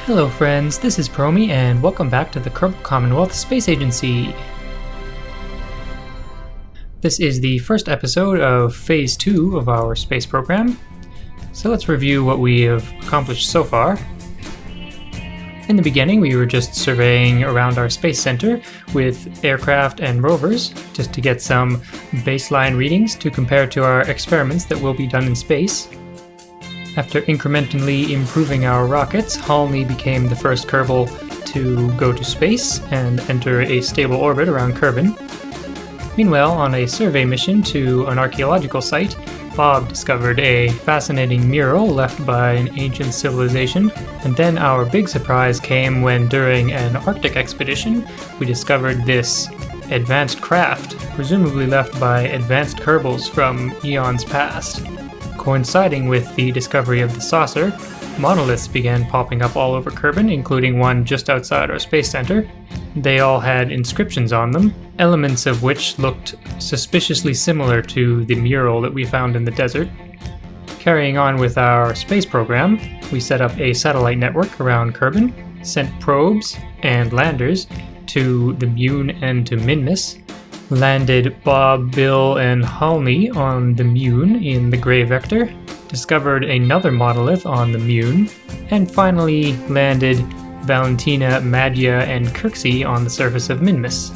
Hello friends, this is Promi and welcome back to the Commonwealth Space Agency. This is the first episode of Phase 2 of our space program, so let's review what we have accomplished so far. In the beginning, we were just surveying around our space center with aircraft and rovers, just to get some baseline readings to compare to our experiments that will be done in space. After incrementally improving our rockets, Halney became the first Kerbal to go to space and enter a stable orbit around Kerbin. Meanwhile, on a survey mission to an archaeological site, Bob discovered a fascinating mural left by an ancient civilization. And then our big surprise came when, during an Arctic expedition, we discovered this advanced craft, presumably left by advanced Kerbals from eons past. Coinciding with the discovery of the saucer, monoliths began popping up all over Kerbin, including one just outside our space center. They all had inscriptions on them, elements of which looked suspiciously similar to the mural that we found in the desert. Carrying on with our space program, we set up a satellite network around Kerbin, sent probes and landers to the Moon and to Minmus, landed Bob, Bill, and Halney on the Moon in the Gray Vector, discovered another monolith on the Moon, and finally landed Valentina, Madja, and Kirksey on the surface of Minmus.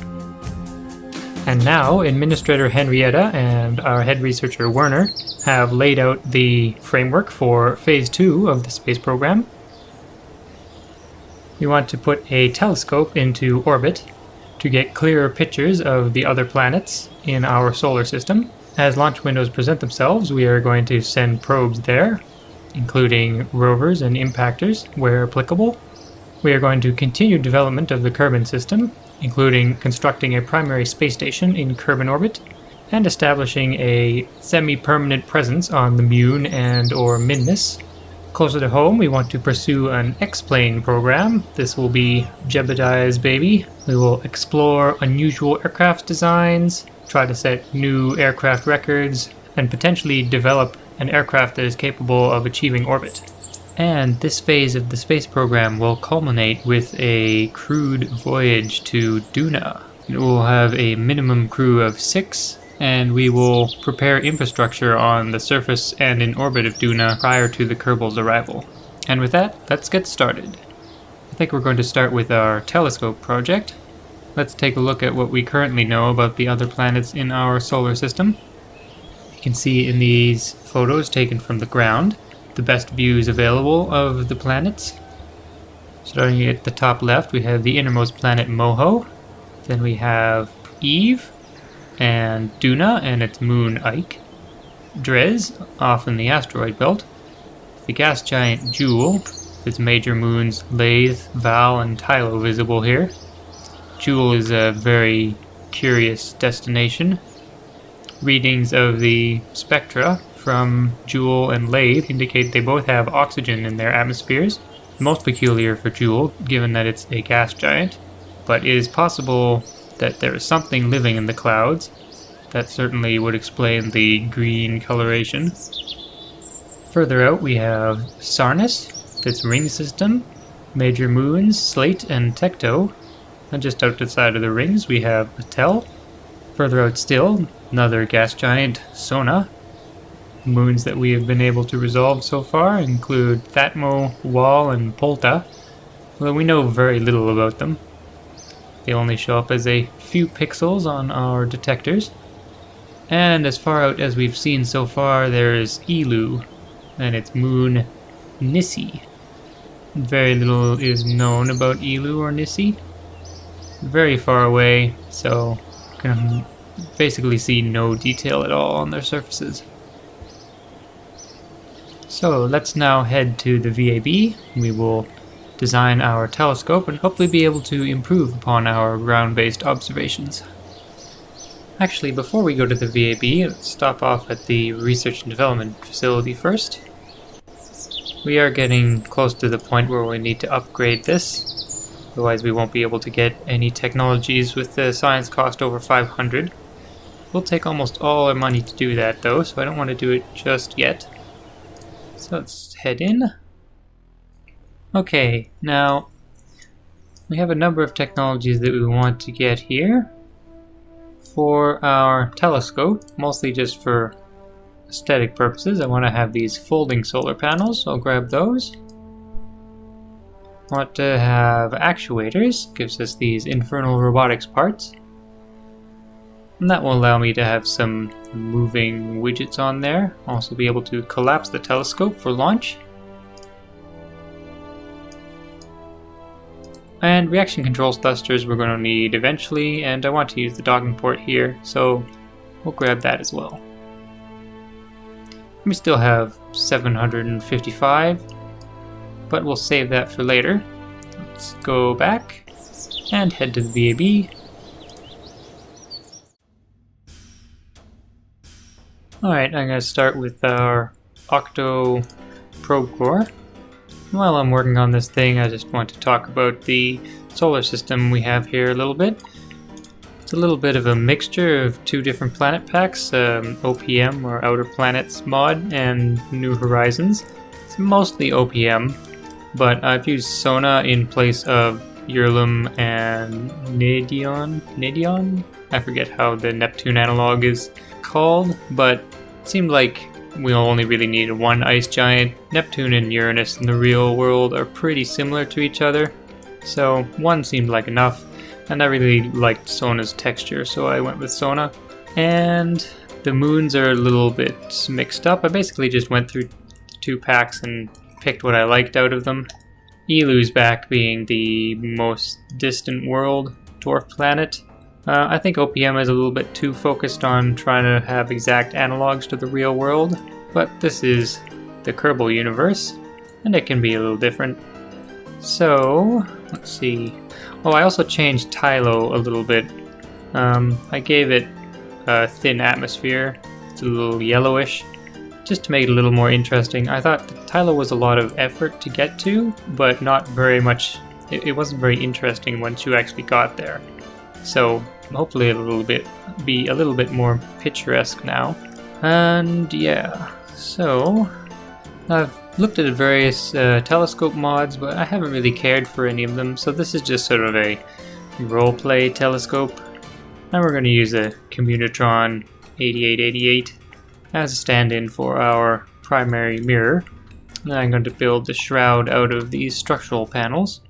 And now, Administrator Henrietta and our head researcher Werner have laid out the framework for Phase 2 of the space program. We want to put a telescope into orbit to get clearer pictures of the other planets in our solar system. As launch windows present themselves, we are going to send probes there, including rovers and impactors where applicable. We are going to continue development of the Kerbin system, including constructing a primary space station in Kerbin orbit and establishing a semi-permanent presence on the Moon and or Minmus. Closer to home, we want to pursue an X-plane program. This will be Jebediah's baby. We will explore unusual aircraft designs, try to set new aircraft records, and potentially develop an aircraft that is capable of achieving orbit. And this phase of the space program will culminate with a crewed voyage to Duna. It will have a minimum crew of 6, and we will prepare infrastructure on the surface and in orbit of Duna prior to the Kerbal's arrival. And with that, let's get started. I think we're going to start with our telescope project. Let's take a look at what we currently know about the other planets in our solar system. You can see in these photos taken from the ground the best views available of the planets. Starting at the top left, we have the innermost planet Moho. Then we have Eve, and Duna and its moon Ike, Dres, off in the asteroid belt, the gas giant Jewel, its major moons Lathe, Val, and Tylo visible here. Jewel is a very curious destination. Readings of the spectra from Jewel and Lathe indicate they both have oxygen in their atmospheres, most peculiar for Jewel, given that it's a gas giant, but it is possible that there is something living in the clouds. That certainly would explain the green coloration. Further out we have Sarnus, its ring system, major moons Slate and Tecto, and just out the side of the rings we have Batel. Further out still, another gas giant, Sona. Moons that we have been able to resolve so far include Thatmo, Wall, and Polta, although we know very little about them. They only show up as a few pixels on our detectors. And as far out as we've seen so far, there's Elu and its moon Nissi. Very little is known about Elu or Nissi. Very far away, so you can basically see no detail at all on their surfaces. So let's now head to the VAB. We will design our telescope and hopefully be able to improve upon our ground-based observations. Actually, before we go to the VAB, let's stop off at the research and development facility first. We are getting close to the point where we need to upgrade this, otherwise we won't be able to get any technologies with the science cost over 500. We'll take almost all our money to do that though, so I don't want to do it just yet. So let's head in. Okay, now we have a number of technologies that we want to get here for our telescope, mostly just for aesthetic purposes. I want to have these folding solar panels, so I'll grab those. Want to have actuators, gives us these infernal robotics parts. And that will allow me to have some moving widgets on there. Also be able to collapse the telescope for launch. And reaction control thrusters we're going to need eventually, and I want to use the docking port here, so we'll grab that as well. We still have 755, but we'll save that for later. Let's go back and head to the VAB. Alright, I'm going to start with our Octo probe core. While I'm working on this thing, I just want to talk about the solar system we have here a little bit. It's a little bit of a mixture of two different planet packs, OPM or Outer Planets mod and New Horizons. It's mostly OPM, but I've used Sona in place of Urlum and Nedion? I forget how the Neptune analog is called, but it seemed like we only really needed one ice giant. Neptune and Uranus in the real world are pretty similar to each other, so one seemed like enough, and I really liked Sona's texture, so I went with Sona. And the moons are a little bit mixed up. I basically just went through two packs and picked what I liked out of them. Elu's back being the most distant world, dwarf planet. I think OPM is a little bit too focused on trying to have exact analogs to the real world, but this is the Kerbal universe, and it can be a little different. So, let's see. Oh, I also changed Tylo a little bit. I gave it a thin atmosphere. It's a little yellowish, just to make it a little more interesting. I thought Tylo was a lot of effort to get to, but not very much. It wasn't very interesting once you actually got there. So hopefully it'll be a little bit more picturesque now. And yeah, so I've looked at various telescope mods, but I haven't really cared for any of them, so this is just sort of a roleplay telescope. And we're going to use a Communitron 8888 as a stand-in for our primary mirror. And I'm going to build the shroud out of these structural panels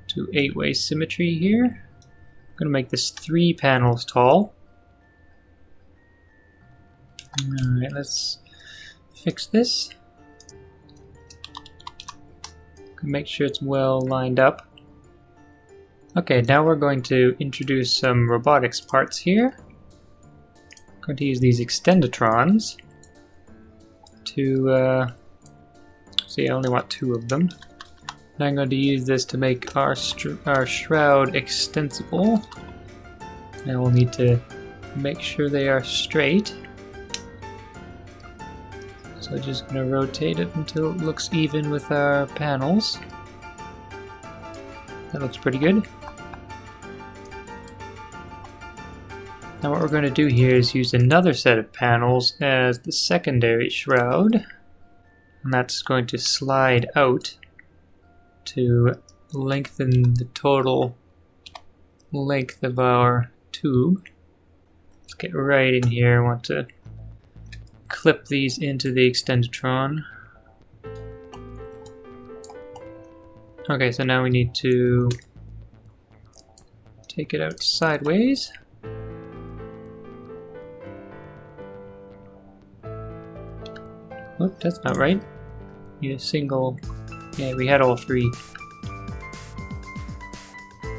to 8-way symmetry here. I'm going to make this 3 panels tall. Alright, let's fix this. Make sure it's well lined up. Okay, now we're going to introduce some robotics parts here. I'm going to use these extendatrons to see, I only want 2 of them. And I'm going to use this to make our shroud extensible. Now we'll need to make sure they are straight. So just going to rotate it until it looks even with our panels. That looks pretty good. Now what we're going to do here is use another set of panels as the secondary shroud. And that's going to slide out to lengthen the total length of our tube. Let's get right in here. I want to clip these into the extendatron. Okay, so now we need to take it out sideways. Oh, that's not right. Need a single. Yeah, we had all 3.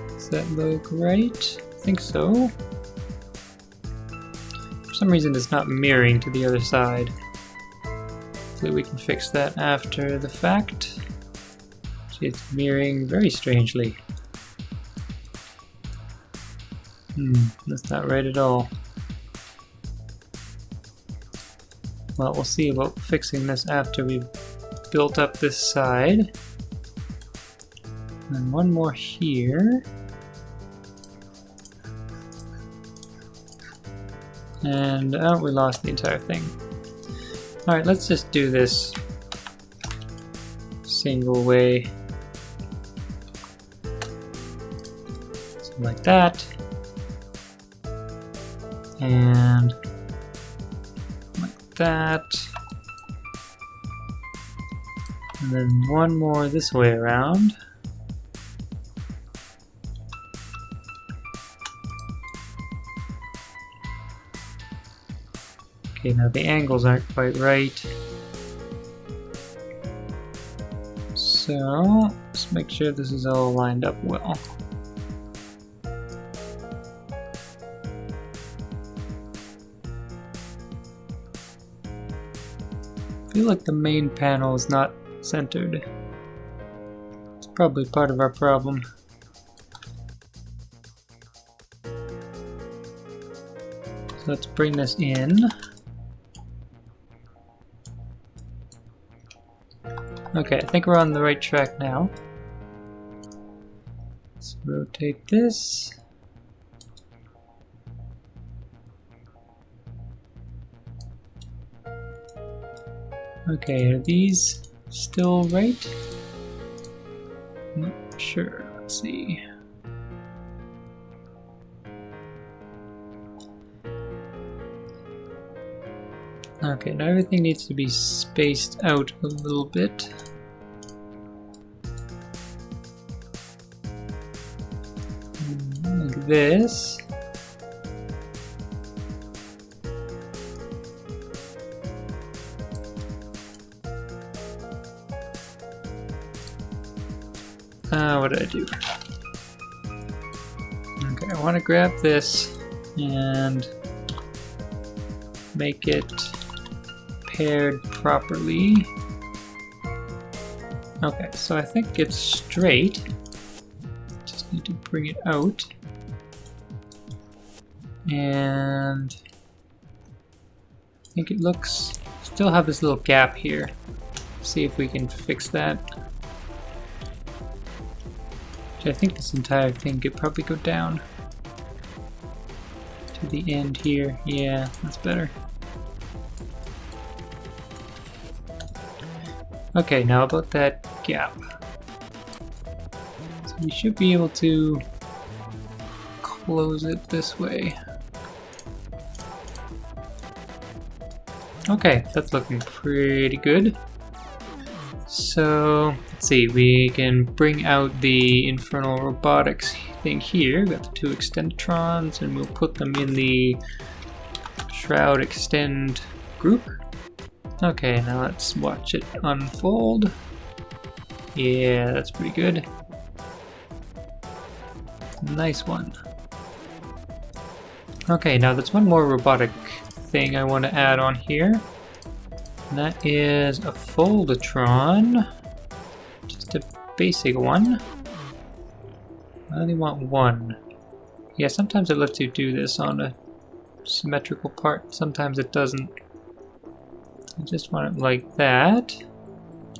Does that look right? I think so. For some reason it's not mirroring to the other side. Hopefully we can fix that after the fact. See, it's mirroring very strangely. That's not right at all. Well, we'll see about fixing this after we've built up this side. And one more here. And oh, we lost the entire thing. Alright, let's just do this single way like that. And like that. And then one more this way around. Okay, now the angles aren't quite right. So, let's make sure this is all lined up well. I feel like the main panel is not centered. It's probably part of our problem. So let's bring this in. Okay, I think we're on the right track now. Let's rotate this. Okay, are these still right? Not sure. Let's see. Okay, now everything needs to be spaced out a little bit. Like this. What did I do? Okay, I want to grab this and make it paired properly. Okay, so I think it's straight. Just need to bring it out. And I think it looks, still have this little gap here. See if we can fix that. I think this entire thing could probably go down to the end here. Yeah, that's better. Okay, now about that gap. So we should be able to close it this way. Okay, that's looking pretty good. So, let's see, we can bring out the infernal robotics thing here. Got the two extentrons, and we'll put them in the shroud extend group. Okay, now let's watch it unfold. Yeah, that's pretty good. Nice one. Okay, now there's one more robotic thing I want to add on here. And that is a Foldatron. Just a basic one. I only want one. Yeah, sometimes it lets you do this on a symmetrical part, sometimes it doesn't. I just want it like that.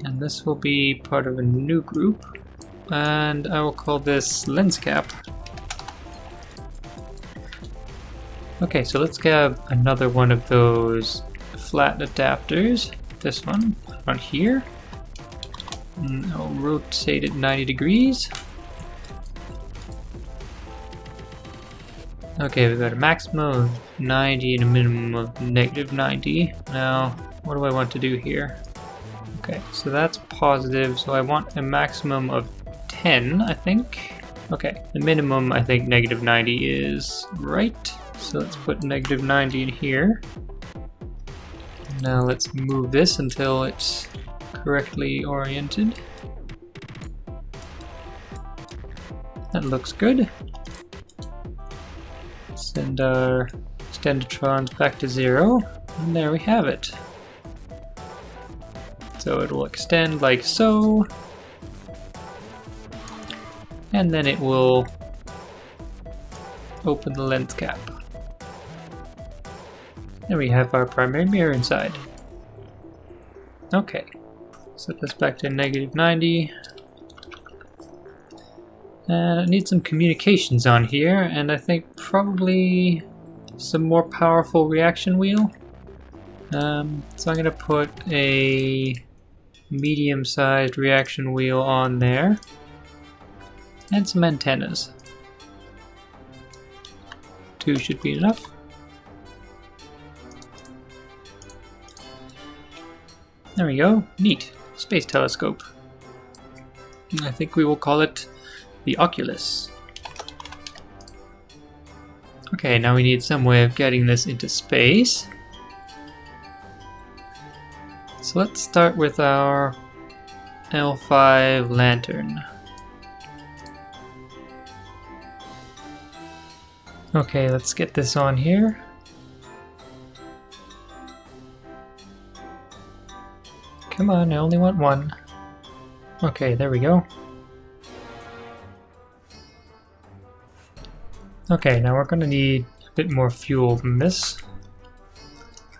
And this will be part of a new group. And I will call this lens cap. Okay, so let's grab another one of those flat adapters. This one on here. And I'll rotate it 90 degrees. Okay, we've got a maximum of 90 and a minimum of -90. Now, what do I want to do here? Okay, so that's positive, so I want a maximum of 10, I think. Okay, the minimum, I think -90 is right. So let's put -90 in here. Now let's move this until it's correctly oriented. That looks good. Send our extendatrons back to 0, and there we have it. So it will extend like so, and then it will open the lens cap. And we have our primary mirror inside. Okay, set this back to -90. And I need some communications on here, and I think probably some more powerful reaction wheel. So I'm going to put a medium-sized reaction wheel on there, and some antennas. 2 should be enough. There we go. Neat. Space telescope. I think we will call it the Oculus. Okay, now we need some way of getting this into space. So let's start with our L5 lantern. Okay, let's get this on here. Come on, I only want one. Okay, there we go. Okay, now we're gonna need a bit more fuel than this.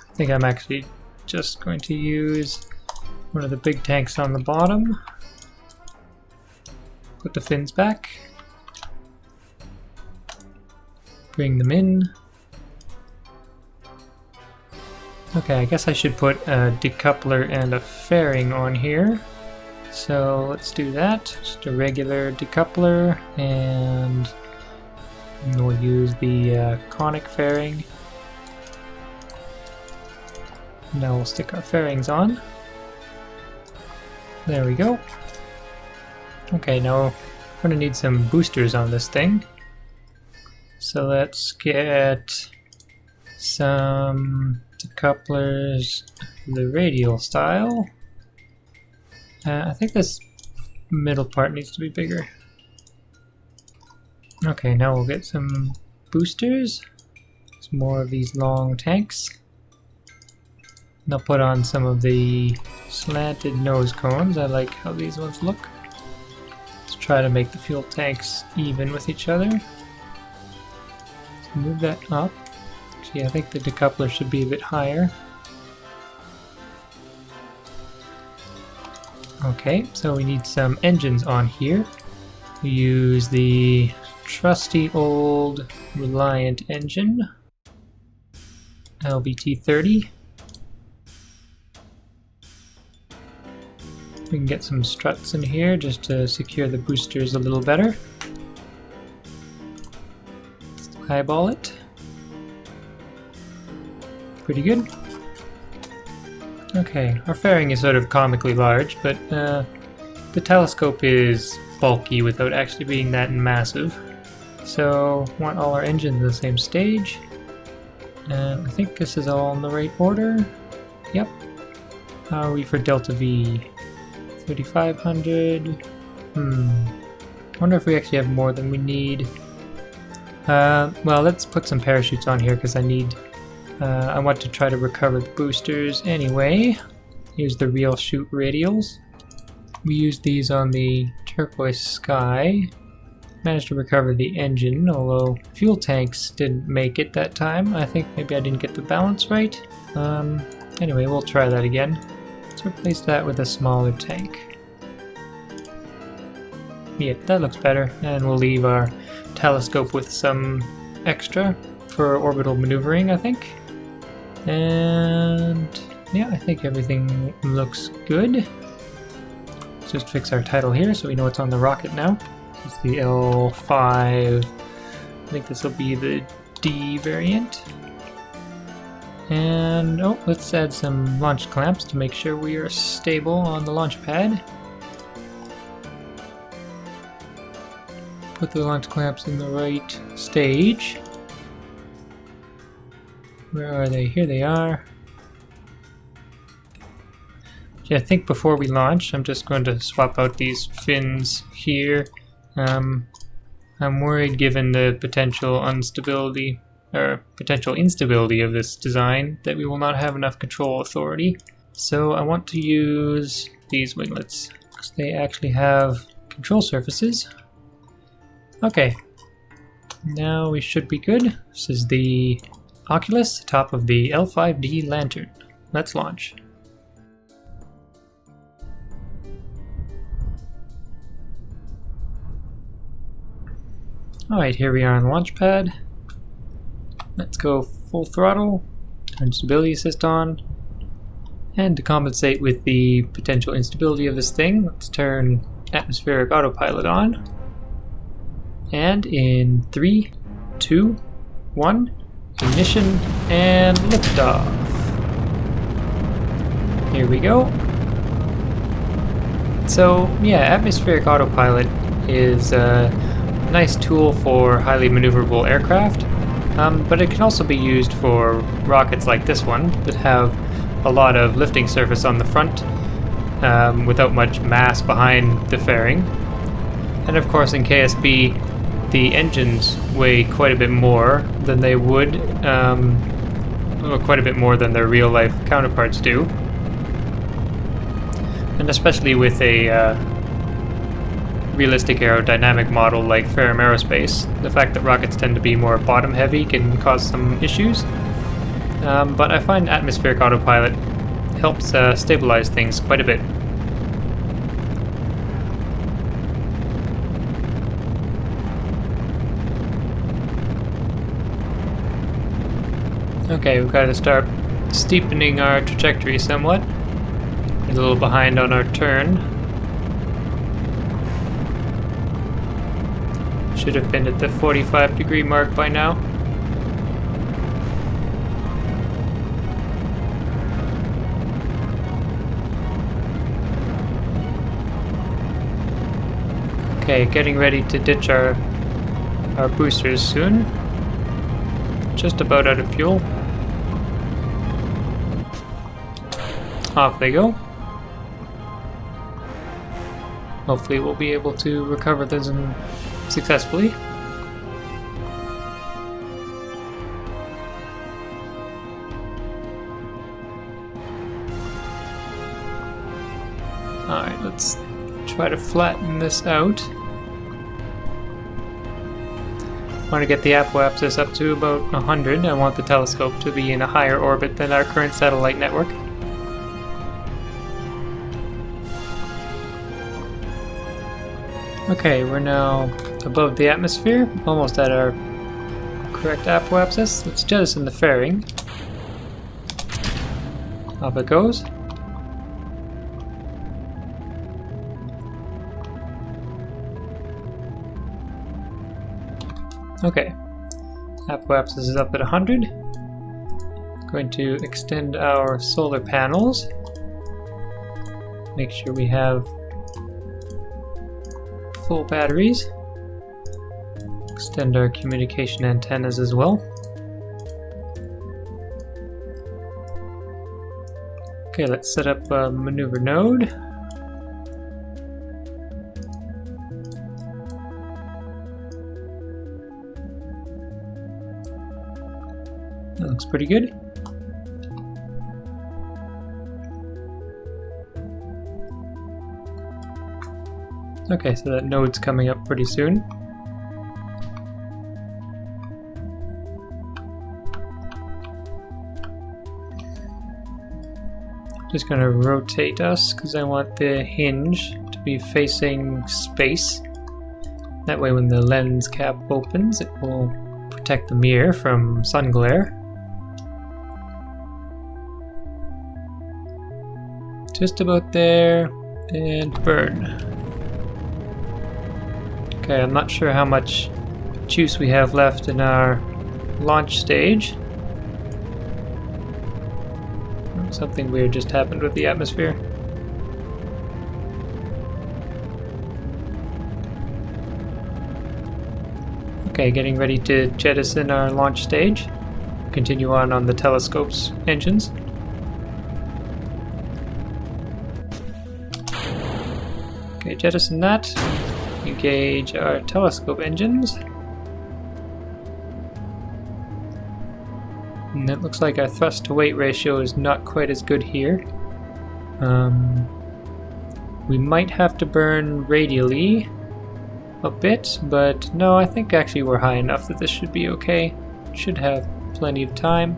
I think I'm actually just going to use one of the big tanks on the bottom. Put the fins back. Bring them in. Okay, I guess I should put a decoupler and a fairing on here. So let's do that. Just a regular decoupler, and we'll use the conic fairing. Now we'll stick our fairings on. There we go. Okay, now we're going to need some boosters on this thing. So let's get some decouplers, the radial style. I think this middle part needs to be bigger. Okay, now we'll get some boosters. Some more of these long tanks. And I'll put on some of the slanted nose cones. I like how these ones look. Let's try to make the fuel tanks even with each other. Let's move that up. Actually, I think the decoupler should be a bit higher. Okay, so we need some engines on here. We use the trusty old Reliant engine, LBT-30. We can get some struts in here just to secure the boosters a little better. Let's eyeball it. Pretty good. Okay, our fairing is sort of comically large, but the telescope is bulky without actually being that massive. So, want all our engines in the same stage. I think this is all in the right order. Yep. How are we for Delta V? 3500. I wonder if we actually have more than we need. Well, let's put some parachutes on here because I want to try to recover the boosters anyway. Use the real shoot radials. We used these on the Turquoise Sky. Managed to recover the engine, although fuel tanks didn't make it that time. I think maybe I didn't get the balance right. Anyway, we'll try that again. Let's replace that with a smaller tank. Yep, that looks better. And we'll leave our telescope with some extra for orbital maneuvering, I think. And yeah, I think everything looks good. Let's just fix our title here so we know it's on the rocket now. It's the L5. I think this will be the D variant. And oh, let's add some launch clamps to make sure we are stable on the launch pad. Put the launch clamps in the right stage. Where are they? Here they are. Yeah, I think before we launch, I'm just going to swap out these fins here. I'm worried, given the potential instability of this design, that we will not have enough control authority. So I want to use these winglets because they actually have control surfaces. Okay, now we should be good. This is the Oculus, top of the L5D lantern. Let's launch. Alright, here we are on the launch pad. Let's go full throttle, turn stability assist on, and to compensate with the potential instability of this thing, let's turn atmospheric autopilot on. And in 3, 2, 1, ignition, and liftoff. Here we go. So yeah, atmospheric autopilot is a nice tool for highly maneuverable aircraft, but it can also be used for rockets like this one that have a lot of lifting surface on the front without much mass behind the fairing. And of course in KSP the engines weigh quite a bit more than they would, quite a bit more than their real life counterparts do. And especially with a realistic aerodynamic model like Ferrum Aerospace, the fact that rockets tend to be more bottom heavy can cause some issues. But I find atmospheric autopilot helps stabilize things quite a bit. Okay, we've got to start steepening our trajectory somewhat. A little behind on our turn. Should have been at the 45-degree mark by now. Okay, getting ready to ditch our boosters soon. Just about out of fuel. Off they go. Hopefully we'll be able to recover this successfully. Alright, let's try to flatten this out. I want to get the apoapsis up to about 100. I want the telescope to be in a higher orbit than our current satellite network. Okay, we're now above the atmosphere, almost at our correct apoapsis. Let's jettison the fairing. Off it goes. Okay, apoapsis is up at 100. Going to extend our solar panels. Make sure we have full batteries. Extend our communication antennas as well. Okay, let's set up a maneuver node. That looks pretty good. Okay, so that node's coming up pretty soon. Just gonna rotate us because I want the hinge to be facing space. That way when the lens cap opens, it will protect the mirror from sun glare. Just about there, and burn. Okay, I'm not sure how much juice we have left in our launch stage. Something weird just happened with the atmosphere. Okay, getting ready to jettison our launch stage. Continue on the telescope's engines. Okay, jettison that. Engage our telescope engines. And it looks like our thrust to weight ratio is not quite as good here. We might have to burn radially a bit, but no, I think actually we're high enough that this should be okay. Should have plenty of time.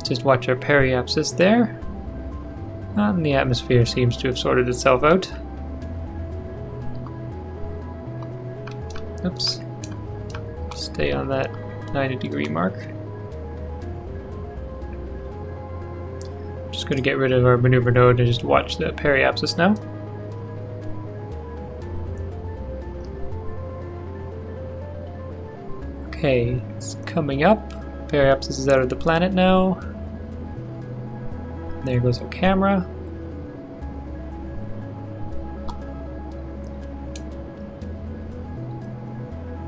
Just watch our periapsis there. And the atmosphere seems to have sorted itself out. Oops. Stay on that 90-degree mark. Just going to get rid of our maneuver node and just watch the periapsis now. Okay, it's coming up. Periapsis is out of the planet now. There goes our camera.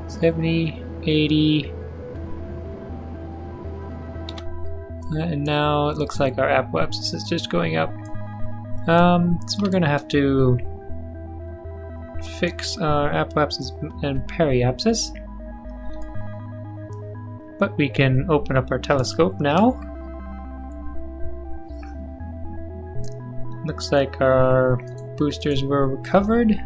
$70, $80. And now it looks like our apoapsis is just going up. So we're gonna have to fix our apoapsis and periapsis. But we can open up our telescope now. Looks like our boosters were recovered.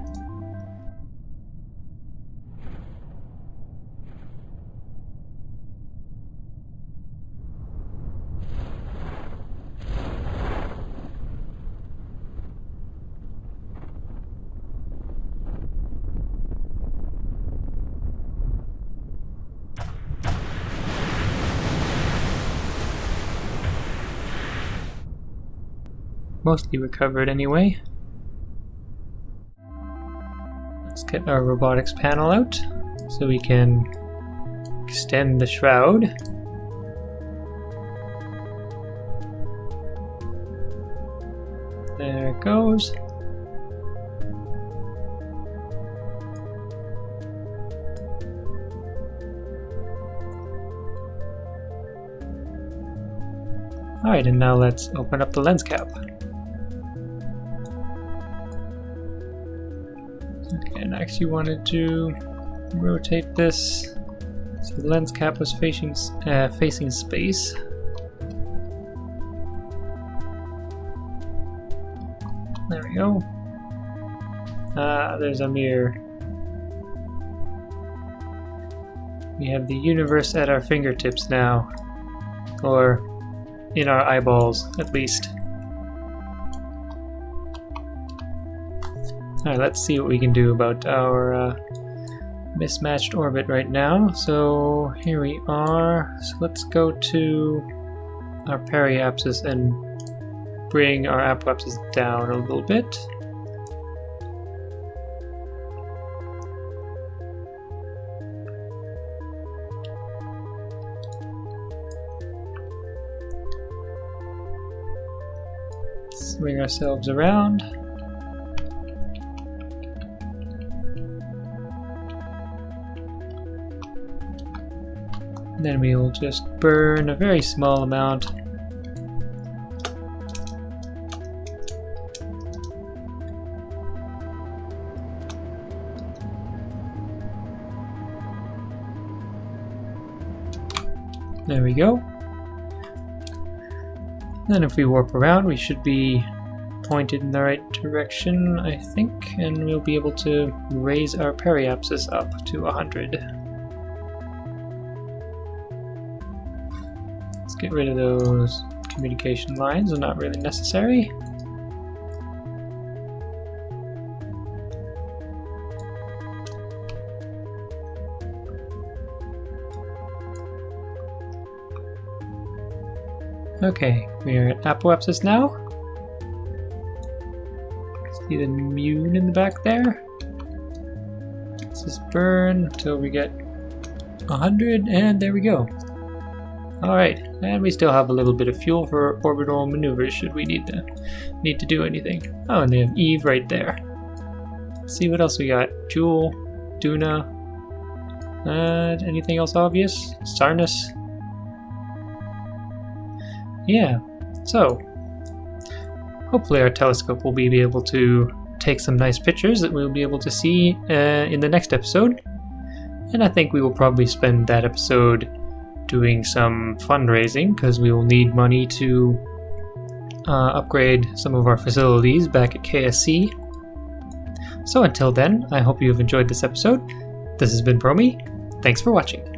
Mostly recovered anyway. Let's get our robotics panel out so we can extend the shroud. There it goes. Alright, and now let's open up the lens cap. Okay, and I actually wanted to rotate this so the lens cap was facing space. There we go. There's a mirror. We have the universe at our fingertips now. Or in our eyeballs, at least. Alright, let's see what we can do about our mismatched orbit right now. So here we are. So let's go to our periapsis and bring our apoapsis down a little bit. Swing ourselves around. Then we will just burn a very small amount. There we go. Then if we warp around, we should be pointed in the right direction, I think, and we'll be able to raise our periapsis up to 100. Let's get rid of those communication lines, they're not really necessary. Okay, we are at apoapsis now. See the moon in the back there? Let's just burn until we get 100, and there we go. Alright, and we still have a little bit of fuel for orbital maneuvers should we need to do anything. Oh, and they have Eve right there. Let's see what else we got. Jewel, Duna, anything else obvious? Sarnus. Yeah, so hopefully our telescope will be able to take some nice pictures that we'll be able to see in the next episode. And I think we will probably spend that episode doing some fundraising because we will need money to upgrade some of our facilities back at KSC. So until then, I hope you have enjoyed this episode. This has been Promi. Thanks for watching.